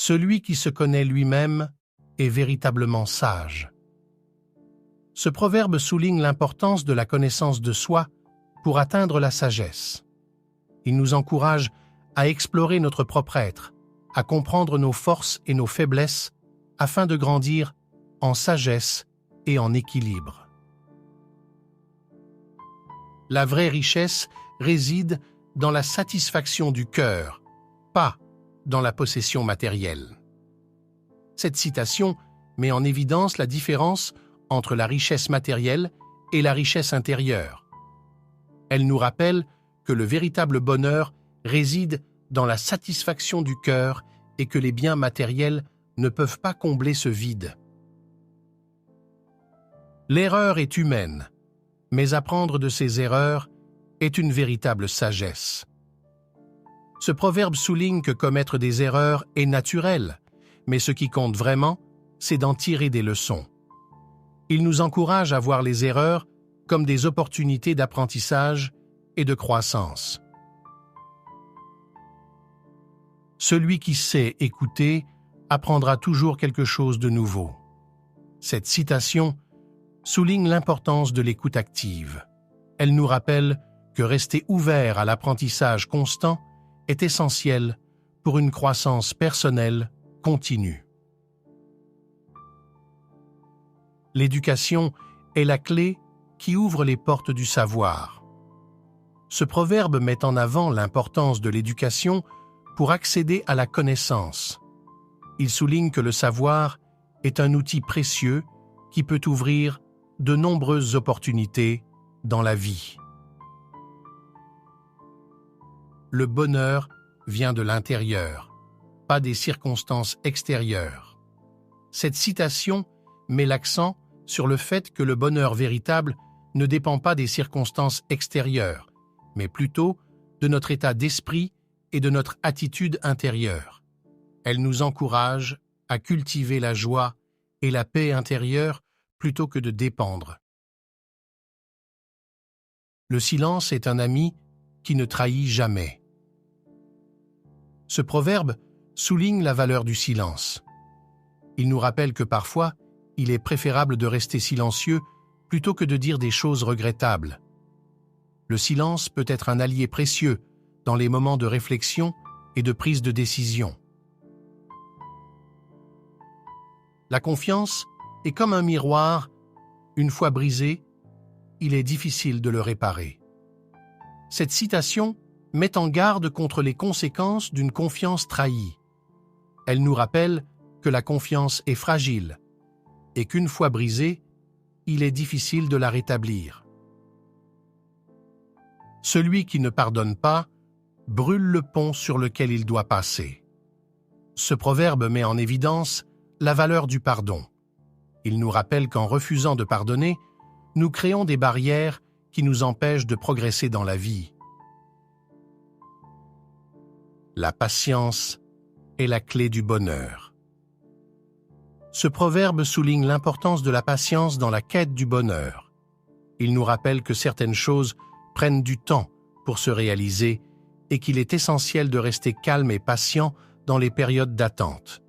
Celui qui se connaît lui-même est véritablement sage. Ce proverbe souligne l'importance de la connaissance de soi pour atteindre la sagesse. Il nous encourage à explorer notre propre être, à comprendre nos forces et nos faiblesses afin de grandir en sagesse et en équilibre. La vraie richesse réside dans la satisfaction du cœur, pas dans la possession matérielle. Cette citation met en évidence la différence entre la richesse matérielle et la richesse intérieure. Elle nous rappelle que le véritable bonheur réside dans la satisfaction du cœur et que les biens matériels ne peuvent pas combler ce vide. L'erreur est humaine, mais apprendre de ses erreurs est une véritable sagesse. Ce proverbe souligne que commettre des erreurs est naturel, mais ce qui compte vraiment, c'est d'en tirer des leçons. Il nous encourage à voir les erreurs comme des opportunités d'apprentissage et de croissance. Celui qui sait écouter apprendra toujours quelque chose de nouveau. Cette citation souligne l'importance de l'écoute active. Elle nous rappelle que rester ouvert à l'apprentissage constant est essentiel pour une croissance personnelle continue. L'éducation est la clé qui ouvre les portes du savoir. Ce proverbe met en avant l'importance de l'éducation pour accéder à la connaissance. Il souligne que le savoir est un outil précieux qui peut ouvrir de nombreuses opportunités dans la vie. Le bonheur vient de l'intérieur, pas des circonstances extérieures. Cette citation met l'accent sur le fait que le bonheur véritable ne dépend pas des circonstances extérieures, mais plutôt de notre état d'esprit et de notre attitude intérieure. Elle nous encourage à cultiver la joie et la paix intérieure plutôt que de dépendre. Le silence est un ami qui ne trahit jamais. Ce proverbe souligne la valeur du silence. Il nous rappelle que parfois, il est préférable de rester silencieux plutôt que de dire des choses regrettables. Le silence peut être un allié précieux dans les moments de réflexion et de prise de décision. La confiance est comme un miroir. Une fois brisé, il est difficile de le réparer. Cette citation met en garde contre les conséquences d'une confiance trahie. Elle nous rappelle que la confiance est fragile et qu'une fois brisée, il est difficile de la rétablir. Celui qui ne pardonne pas brûle le pont sur lequel il doit passer. Ce proverbe met en évidence la valeur du pardon. Il nous rappelle qu'en refusant de pardonner, nous créons des barrières qui nous empêchent de progresser dans la vie. La patience est la clé du bonheur. Ce proverbe souligne l'importance de la patience dans la quête du bonheur. Il nous rappelle que certaines choses prennent du temps pour se réaliser et qu'il est essentiel de rester calme et patient dans les périodes d'attente.